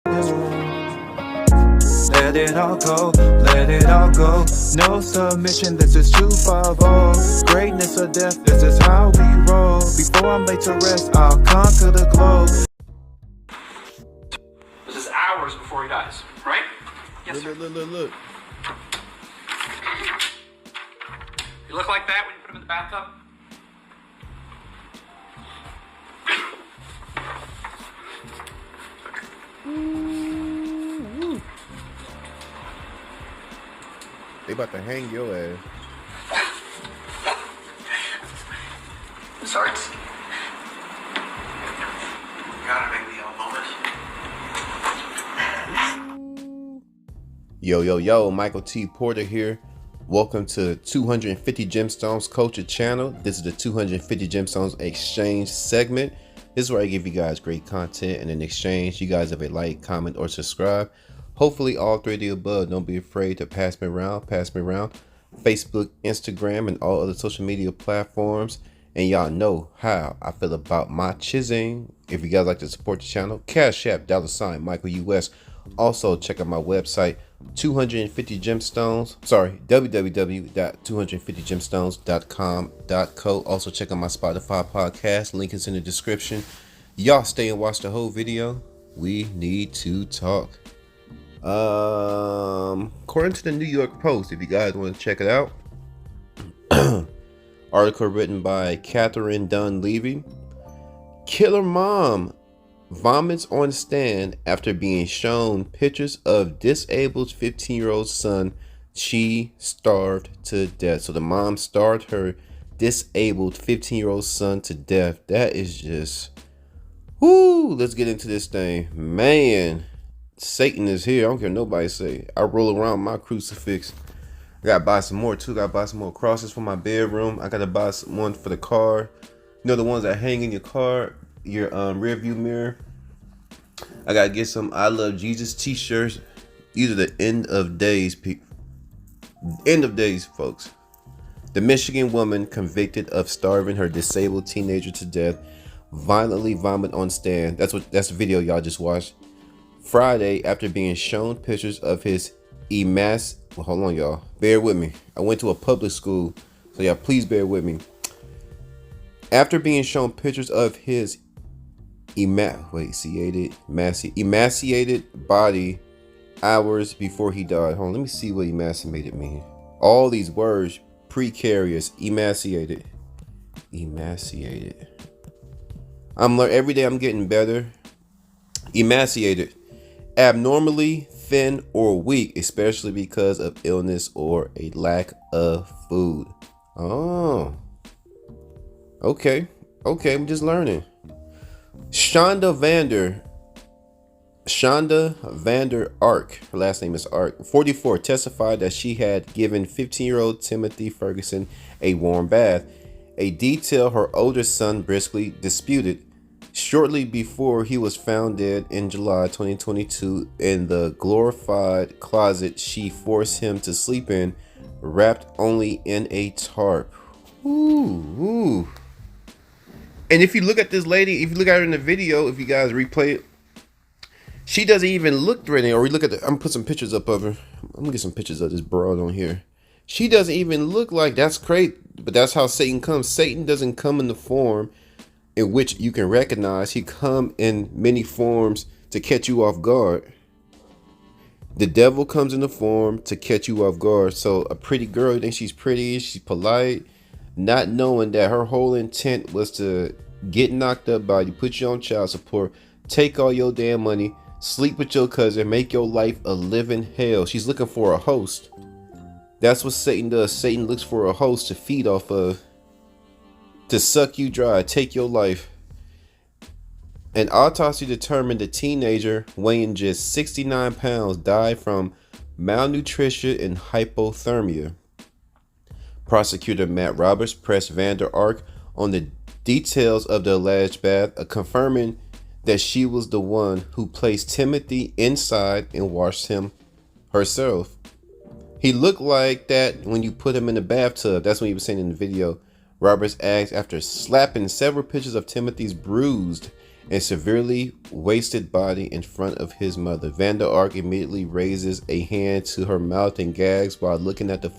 this room. Let it all go, let it all go. No submission, this is 250. Greatness or death, this is how we roll. Before I'm laid to rest, I'll conquer the globe. This is hours before he dies, right? Yes, sir. Look. You look like that when you put him in the bathtub? They about to hang your ass. I'm sorry. Gotta make the moment. Yo, Michael T. Porter here. Welcome to 250 Gemstones Culture Channel. This is the 250 Gemstones Exchange segment. This is where I give you guys great content, and in exchange, you guys have a like, comment, or subscribe. Hopefully, all three of the above. Don't be afraid to pass me around. Facebook, Instagram, and all other social media platforms. And y'all know how I feel about my chizzing. If you guys like to support the channel, Cash App, $, Michael US. Also, check out my website, 250 Gemstones. www.250gemstones.com.co. Also, check out my Spotify podcast. Link is in the description. Y'all stay and watch the whole video. We need to talk. According to the New York Post, if you guys want to check it out, article written by Catherine Dunn-Levy. Killer mom vomits on stand after being shown pictures of disabled 15-year-old son she starved to death. So the mom starved her disabled 15-year-old son to death. That is just, whoo, let's get into this thing. Man, Satan is here. I don't care what nobody say. I roll around my crucifix. I gotta buy some more too. Gotta buy some more crosses for my bedroom. I gotta buy one for the car. You know, the ones that hang in your car, your rear view mirror. I gotta get some I Love Jesus t-shirts. These are the end of days, people. End of days, folks. The Michigan woman convicted of starving her disabled teenager to death violently vomit on stand. That's the video y'all just watched. Friday, after being shown pictures of his hold on, y'all. Bear with me. I went to a public school, so y'all please bear with me. After being shown pictures of his emaciated body hours before he died. Hold on, let me see what emaciated means. All these words, precarious, emaciated. I'm learning every day. I'm getting better. Emaciated, abnormally thin or weak, especially because of illness or a lack of food. Oh, okay, I'm just learning. Shonda Vander Ark, her last name is Ark, 44, testified that she had given 15-year-old Timothy Ferguson a warm bath, a detail her older son briskly disputed. Shortly before he was found dead in July 2022 in the glorified closet she forced him to sleep in, wrapped only in a tarp. Ooh. And if you look at this lady, if you look at her in the video, if you guys replay it, she doesn't even look threatening. Or we look at I'm gonna put some pictures up of her. I'm gonna get some pictures of this broad on here. She doesn't even look like, that's crazy, but that's how Satan comes. Satan doesn't come in the form in which you can recognize. He come in many forms to catch you off guard. The devil comes in the form to catch you off guard. So a pretty girl, you think she's pretty, she's polite, not knowing that her whole intent was to get knocked up by you, put you on child support, take all your damn money, sleep with your cousin, make your life a living hell. She's looking for a host. That's what Satan does. Satan looks for a host to feed off of, to suck you dry, take your life. An autopsy determined the teenager, weighing just 69 pounds, died from malnutrition and hypothermia. Prosecutor Matt Roberts pressed Vander Ark on the details of the alleged bath, confirming that she was the one who placed Timothy inside and washed him herself. He looked like that when you put him in the bathtub. That's what he was saying in the video. Roberts asked after slapping several pictures of Timothy's bruised and severely wasted body in front of his mother. Vanda Ark immediately raises a hand to her mouth and gags while looking at the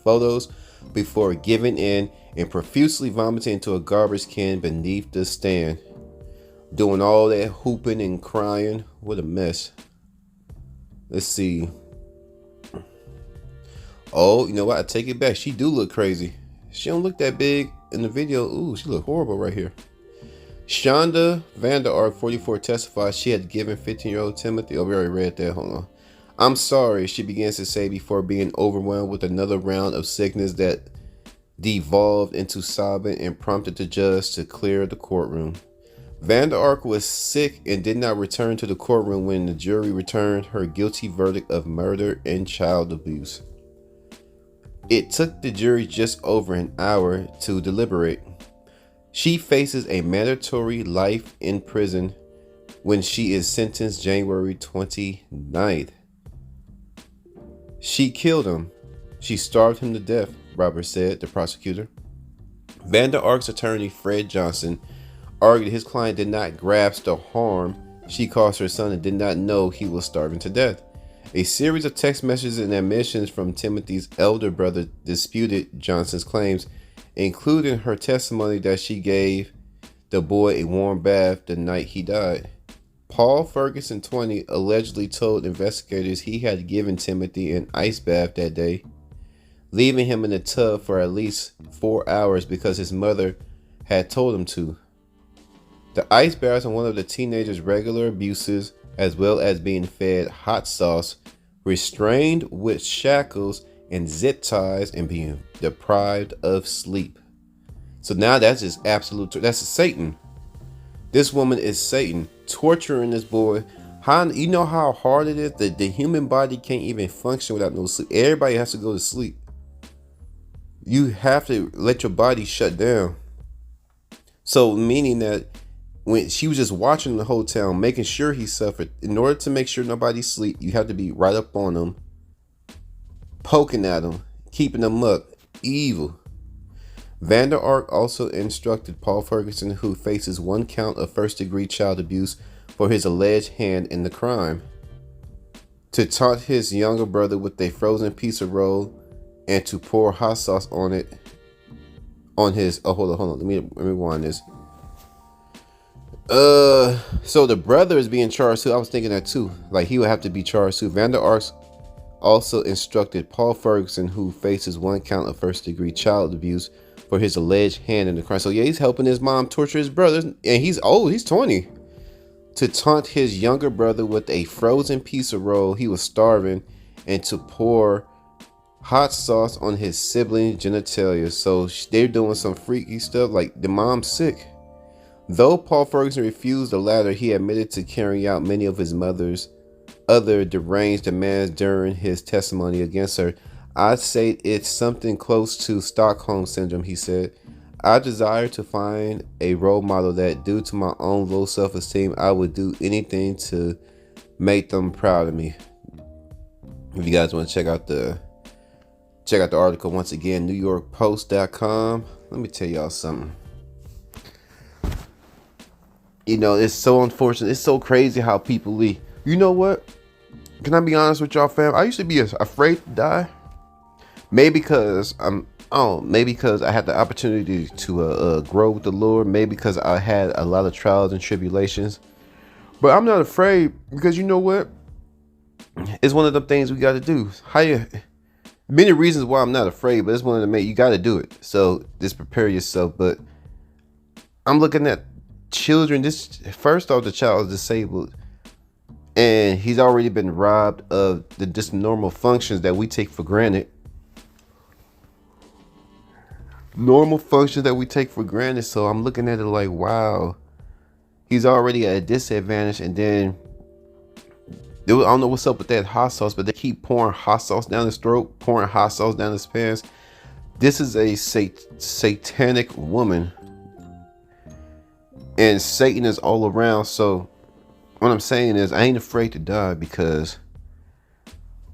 photos before giving in and profusely vomiting into a garbage can beneath the stand. Doing all that hooping and crying. What a mess. Let's see. Oh, you know what? I take it back. She do look crazy. She don't look that big in the video. Ooh, she look horrible right here. Shonda Vander Ark, 44, testified she had given 15-year-old Timothy. Oh, we already read that. Hold on. I'm sorry, she begins to say before being overwhelmed with another round of sickness that devolved into sobbing and prompted the judge to clear the courtroom. Vander Ark was sick and did not return to the courtroom when the jury returned her guilty verdict of murder and child abuse. It took the jury just over an hour to deliberate. She faces a mandatory life in prison when she is sentenced January 29th. She killed him. She starved him to death, Roberts said, the prosecutor. Vander Ark's attorney, Fred Johnson, argued his client did not grasp the harm she caused her son and did not know he was starving to death. A series of text messages and admissions from Timothy's elder brother disputed Johnson's claims, including her testimony that she gave the boy a warm bath the night he died. Paul Ferguson, 20, allegedly told investigators he had given Timothy an ice bath that day, leaving him in the tub for at least 4 hours because his mother had told him to. The ice baths are one of the teenager's regular abuses, as well as being fed hot sauce, restrained with shackles and zip ties, and being deprived of sleep. So now that's just absolute, that's Satan. This woman is Satan, torturing this boy. You know how hard it is that the human body can't even function without no sleep. Everybody has to go to sleep. You have to let your body shut down. So meaning that when she was just watching the whole town, making sure he suffered, in order to make sure nobody sleep, you have to be right up on him, poking at him, keeping him up. Evil. Vander Ark also instructed Paul Ferguson, who faces 1 count of first-degree child abuse for his alleged hand in the crime, to taunt his younger brother with a frozen pizza roll and to pour hot sauce on it. On his hold on. Let me rewind this. So the brother is being charged too. I was thinking that too. Like he would have to be charged too. Vander Ark also instructed Paul Ferguson, who faces 1 count of first-degree child abuse for his alleged hand in the crime. So yeah, he's helping his mom torture his brothers, and he's old. He's 20. To taunt his younger brother with a frozen pizza roll he was starving, and to pour hot sauce on his sibling's genitalia. So they're doing some freaky stuff. Like the mom's sick. Though Paul Ferguson refused the latter, he admitted to carrying out many of his mother's other deranged demands during his testimony against her. I'd say it's something close to Stockholm Syndrome, he said. I desire to find a role model that, due to my own low self-esteem, I would do anything to make them proud of me. If you guys want to check out the article, once again, NewYorkPost.com. Let me tell y'all something. You know, it's so unfortunate. It's so crazy how people leave. You know what? Can I be honest with y'all, fam? I used to be afraid to die. Maybe because maybe because I had the opportunity to grow with the Lord. Maybe because I had a lot of trials and tribulations. But I'm not afraid because you know what? It's one of the things we got to do. Many reasons why I'm not afraid, but it's one of the you got to do it. So just prepare yourself. But I'm looking at children. First off, the child is disabled, and he's already been robbed of the just normal functions that we take for granted. So I'm looking at it like, wow, he's already at a disadvantage. And then I don't know what's up with that hot sauce, but they keep pouring hot sauce down his throat, pouring hot sauce down his pants. This is a satanic woman, and Satan is all around. So what I'm saying is, I ain't afraid to die because,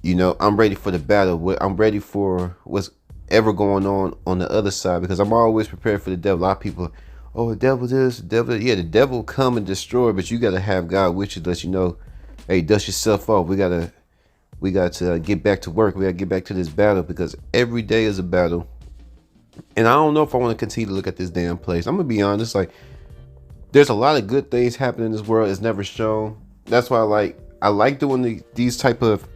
you know, I'm ready for the battle. I'm ready for what's ever going on the other side, because I'm always prepared for the devil. A lot of people, oh, the devil this, the devil that. Yeah, the devil come and destroy, but you gotta have God with you to let you know, hey, dust yourself off. We got to get back to work. We got to get back to this battle because every day is a battle. And I don't know if I want to continue to look at this damn place. I'm gonna be honest, like there's a lot of good things happening in this world. It's never shown. That's why I like doing these type of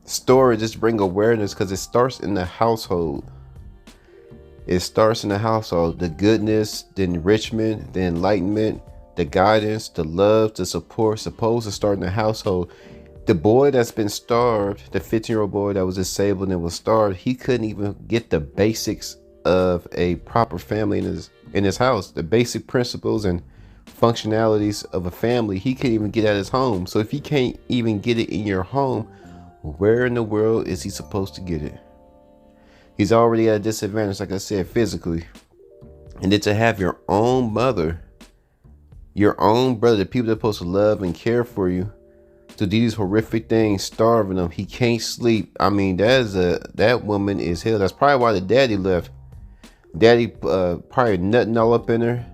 stories, just bring awareness, because it starts in the household. It starts in the household. The goodness, the enrichment, the enlightenment, the guidance, the love, the support, supposed to start in the household. The boy that's been starved, the 15-year-old boy that was disabled and was starved, he couldn't even get the basics of a proper family in his house. The basic principles and functionalities of a family, he can't even get at his home. So if he can't even get it in your home, where in the world is he supposed to get it? He's already at a disadvantage, like I said, physically. And then to have your own mother, your own brother, the people that are supposed to love and care for you, to do these horrific things, starving them. He can't sleep. I mean, that woman is hell. That's probably why the daddy left. Daddy probably nutting all up in her,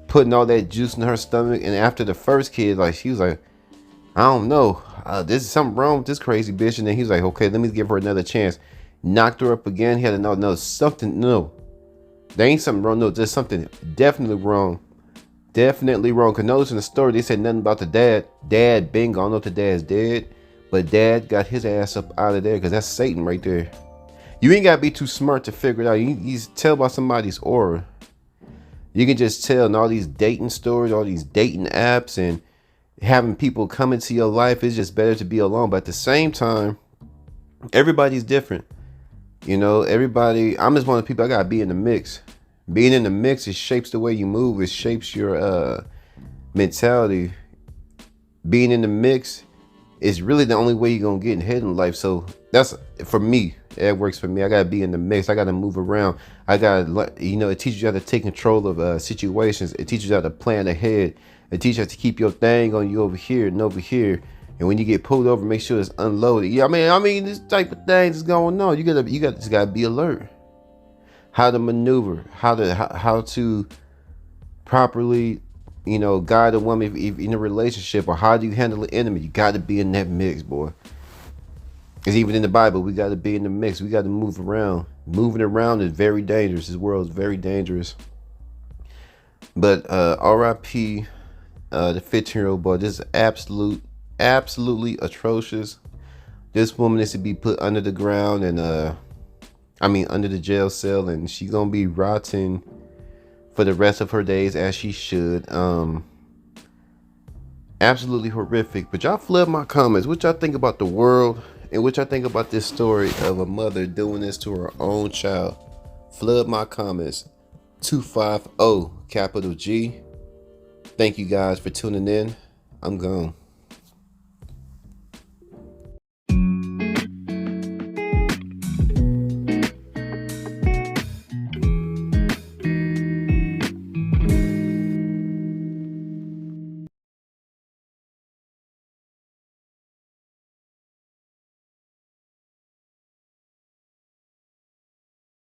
putting all that juice in her stomach. And after the first kid, like she was like, I don't know, this is something wrong with this crazy bitch. And then he was like, okay, let me give her another chance. Knocked her up again. He had to know, no, something, no, there ain't something wrong. No, there's something definitely wrong. Definitely wrong. Because notice in the story, they said nothing about the dad. Dad been gone. I don't know if the dad's dead, but dad got his ass up out of there because that's Satan right there. You ain't got to be too smart to figure it out. You tell by somebody's aura. You can just tell in all these dating stories, all these dating apps, and having people come into your life. It's just better to be alone. But at the same time, everybody's different. You know, everybody, I'm just one of the people, I got to be in the mix. Being in the mix, it shapes the way you move. It shapes your mentality. Being in the mix is really the only way you're going to get ahead in life. So that's, for me, that works for me. I got to be in the mix. I got to move around. I got to, you know, it teaches you how to take control of situations. It teaches you how to plan ahead. It teaches you how to keep your thing on you over here and over here. And when you get pulled over, make sure it's unloaded. Yeah, I mean, this type of things is going on. You just gotta be alert. How to maneuver, how to properly, you know, guide a woman if in a relationship, or how do you handle the enemy? You got to be in that mix, boy. Because even in the Bible, we got to be in the mix. We got to move around. Moving around is very dangerous. This world is very dangerous. But R.I.P. The 15-year-old boy. This is absolutely atrocious. This woman is to be put under the ground and under the jail cell, and she's gonna be rotting for the rest of her days, as she should. Absolutely horrific. But y'all flood my comments. What y'all think about the world, and what y'all think about this story of a mother doing this to her own child? Flood my comments. 250 capital G. Thank you guys for tuning in. I'm gone.